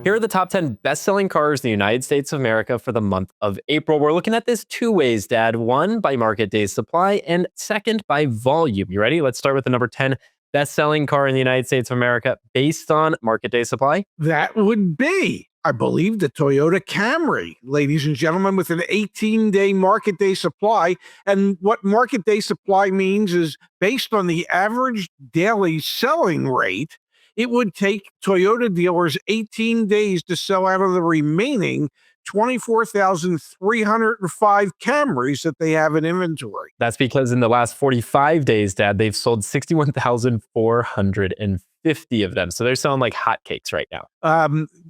Here are the top 10 best-selling cars in the United States of America for the month of April. We're looking at this two ways, Dad. One, by market days supply, and second, by volume. You ready? Let's start with the number 10 best-selling car in the United States of America based on market day supply. That would be, I believe, the Toyota Camry, ladies and gentlemen, with an 18-day market day supply. And what market day supply means is based on the average daily selling rate, it would take Toyota dealers 18 days to sell out of the remaining 24,305 Camrys that they have in inventory. That's because in the last 45 days, Dad, they've sold 61,450 of them. So they're selling like hotcakes right now.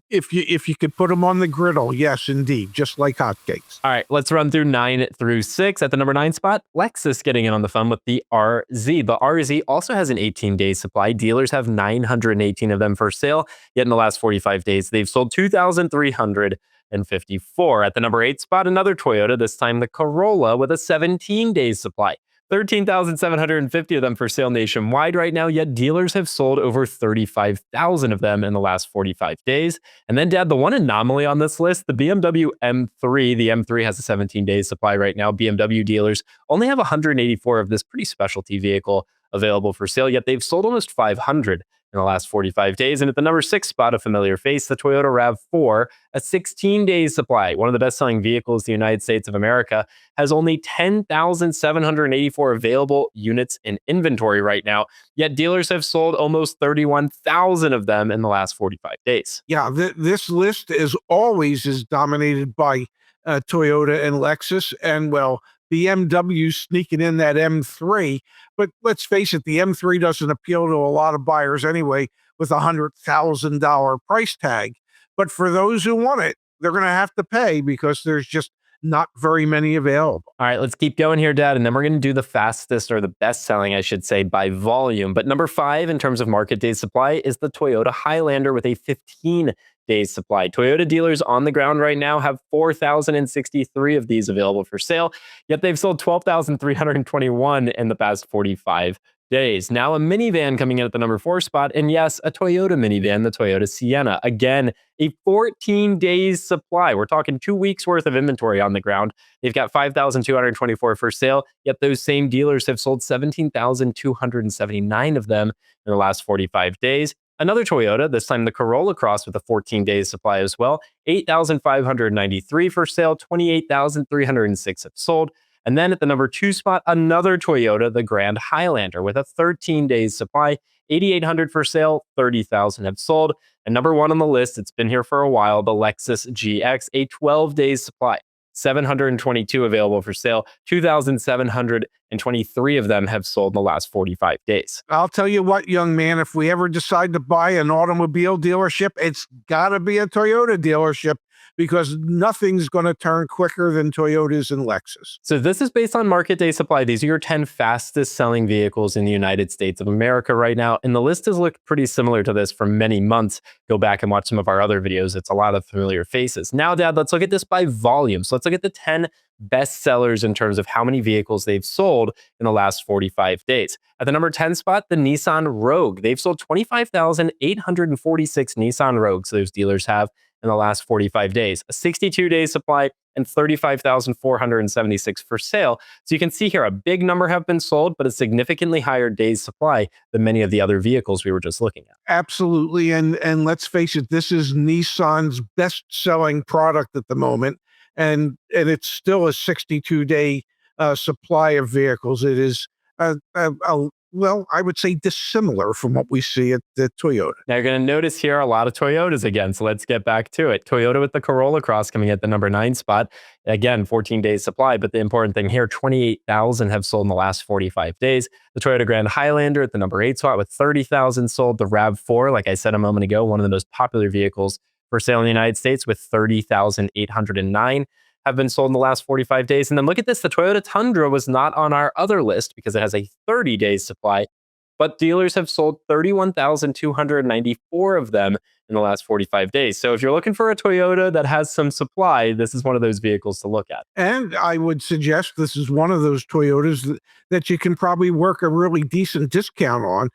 If you could put them on the griddle, yes, indeed, just like hotcakes. All right, let's run through 9 through 6. At the number 9 spot, Lexus getting in on the fun with the RZ. The RZ also has an 18-day supply. Dealers have 918 of them for sale. Yet in the last 45 days, they've sold 2,354. At the number 8 spot, another Toyota, this time the Corolla with a 17-day supply. 13,750 of them for sale nationwide right now, yet dealers have sold over 35,000 of them in the last 45 days. And then, Dad, the one anomaly on this list, the BMW M3. The M3 has a 17-day supply right now. BMW dealers only have 184 of this pretty specialty vehicle available for sale, yet they've sold almost 500 in the last 45 days. And at the number 6 spot, a familiar face, the Toyota RAV4, a 16-day supply. One of the best-selling vehicles in the United States of America has only 10,784 available units in inventory right now, yet dealers have sold almost 31,000 of them in the last 45 days. Yeah, this list is dominated by Toyota and Lexus, and well, BMW sneaking in that M3. But let's face it, the M3 doesn't appeal to a lot of buyers anyway with a $100,000 price tag. But for those who want it, they're going to have to pay because there's just not very many available. All right, let's keep going here, Dad. And then we're going to do the fastest, or the best selling, I should say, by volume. But number 5 in terms of market day supply is the Toyota Highlander with a 15-day supply. Toyota dealers on the ground right now have 4,063 of these available for sale, yet they've sold 12,321 in the past 45 days. Now a minivan coming in at the number 4 spot, and yes, a Toyota minivan, the Toyota Sienna. Again, a 14 days supply. We're talking 2 weeks worth of inventory on the ground. They've got 5,224 for sale, yet those same dealers have sold 17,279 of them in the last 45 days. Another Toyota, this time the Corolla Cross with a 14-day supply as well. 8,593 for sale, 28,306 have sold. And then at the number 2 spot, another Toyota, the Grand Highlander with a 13-day supply, 8,800 for sale, 30,000 have sold. And number 1 on the list, it's been here for a while, the Lexus GX, a 12-day supply, 722 available for sale, 2,723 of them have sold in the last 45 days. I'll tell you what, young man, if we ever decide to buy an automobile dealership, it's got to be a Toyota dealership, because nothing's going to turn quicker than Toyotas and Lexus. So this is based on market day supply. These are your 10 fastest selling vehicles in the United States of America right now. And the list has looked pretty similar to this for many months. Go back and watch some of our other videos. It's a lot of familiar faces. Now, Dad, let's look at this by volume. So let's look at the 10 best sellers in terms of how many vehicles they've sold in the last 45 days. At the number 10 spot, the Nissan Rogue. They've sold 25,846 Nissan Rogues those dealers have in the last 45 days, a 62-day supply, and 35,476 for sale. So you can see here a big number have been sold, but a significantly higher days supply than many of the other vehicles we were just looking at. Absolutely. And let's face it, this is Nissan's best-selling product at the moment. And it's still a 62-day supply of vehicles. It is well, I would say dissimilar from what we see at the Toyota. Now you're going to notice here a lot of Toyotas again, so let's get back to it. Toyota with the Corolla Cross coming at the number 9 spot. Again, 14 days supply, but the important thing here, 28,000 have sold in the last 45 days. The Toyota Grand Highlander at the number 8 spot with 30,000 sold. The RAV4, like I said a moment ago, one of the most popular vehicles for sale in the United States with 30,809. Have been sold in the last 45 days. And then look at this, the Toyota Tundra was not on our other list because it has a 30-day supply, but dealers have sold 31,294 of them in the last 45 days. So if you're looking for a Toyota that has some supply, this is one of those vehicles to look at. And I would suggest this is one of those Toyotas that you can probably work a really decent discount on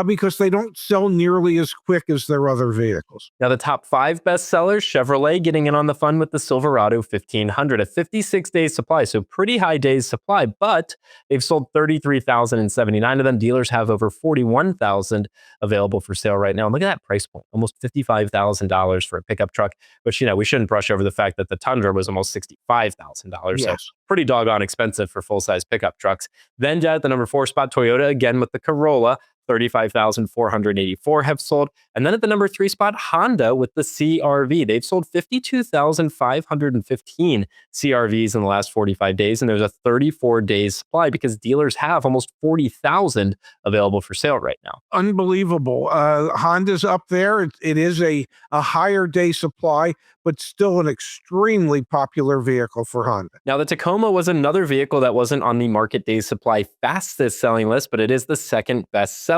because they don't sell nearly as quick as their other vehicles. Now, the top 5 bestsellers, Chevrolet getting in on the fun with the Silverado 1500, a 56-day supply, so pretty high days supply, but they've sold 33,079 of them. Dealers have over 41,000 available for sale right now. And look at that price point, almost $55,000 for a pickup truck, which, we shouldn't brush over the fact that the Tundra was almost $65,000. Yes. So pretty doggone expensive for full-size pickup trucks. Then at the number 4 spot, Toyota, again with the Corolla, 35,484 have sold. And then at the number 3 spot, Honda with the CRV. They've sold 52,515 CRVs in the last 45 days. And there's a 34-day supply because dealers have almost 40,000 available for sale right now. Unbelievable. Honda's up there. It is a higher day supply, but still an extremely popular vehicle for Honda. Now, the Tacoma was another vehicle that wasn't on the market day supply fastest selling list, but it is the second best seller.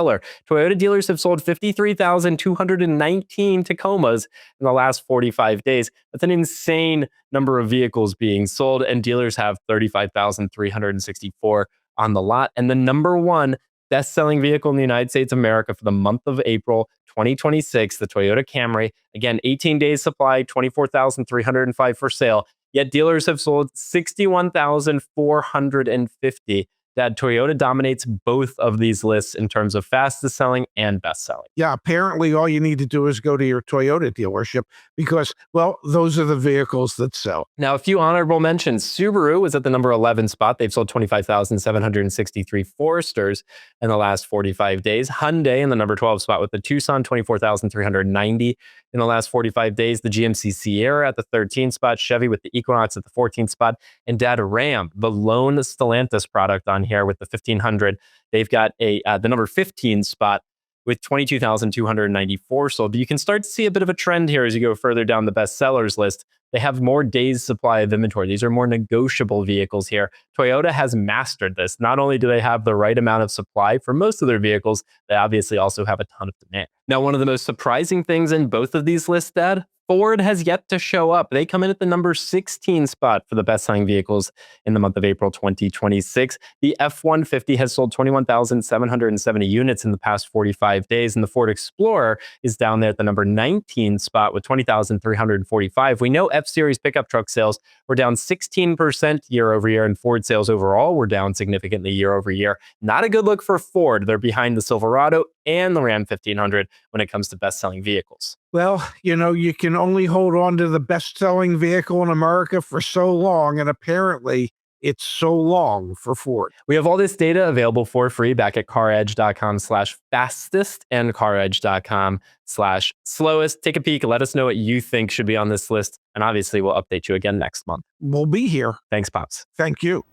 Toyota dealers have sold 53,219 Tacomas in the last 45 days. That's an insane number of vehicles being sold, and dealers have 35,364 on the lot. And the number 1 best-selling vehicle in the United States of America for the month of April 2026, the Toyota Camry. Again, 18 days supply, 24,305 for sale. Yet dealers have sold 61,450. That Toyota dominates both of these lists in terms of fastest selling and best selling. Yeah, apparently all you need to do is go to your Toyota dealership because, well, those are the vehicles that sell. Now, a few honorable mentions. Subaru was at the number 11 spot. They've sold 25,763 Foresters in the last 45 days. Hyundai in the number 12 spot with the Tucson, 24,390 in the last 45 days. The GMC Sierra at the 13th spot. Chevy with the Equinox at the 14th spot. And Ram, the lone Stellantis product on here with the 1500. They've got the number 15 spot with 22,294 sold. But you can start to see a bit of a trend here as you go further down the best sellers list. They have more days supply of inventory. These are more negotiable vehicles here. Toyota has mastered this. Not only do they have the right amount of supply for most of their vehicles, they obviously also have a ton of demand. Now, one of the most surprising things in both of these lists, Dad, Ford has yet to show up. They come in at the number 16 spot for the best-selling vehicles in the month of April 2026. The F-150 has sold 21,770 units in the past 45 days, and the Ford Explorer is down there at the number 19 spot with 20,345. We know F-Series pickup truck sales were down 16% year over year, and Ford sales overall were down significantly year over year. Not a good look for Ford. They're behind the Silverado and the Ram 1500 when it comes to best-selling vehicles. Well, you can only hold on to the best-selling vehicle in America for so long, and apparently it's so long for Ford. We have all this data available for free back at caredge.com/fastest and caredge.com/slowest. Take a peek. Let us know what you think should be on this list. And obviously, we'll update you again next month. We'll be here. Thanks, Pops. Thank you.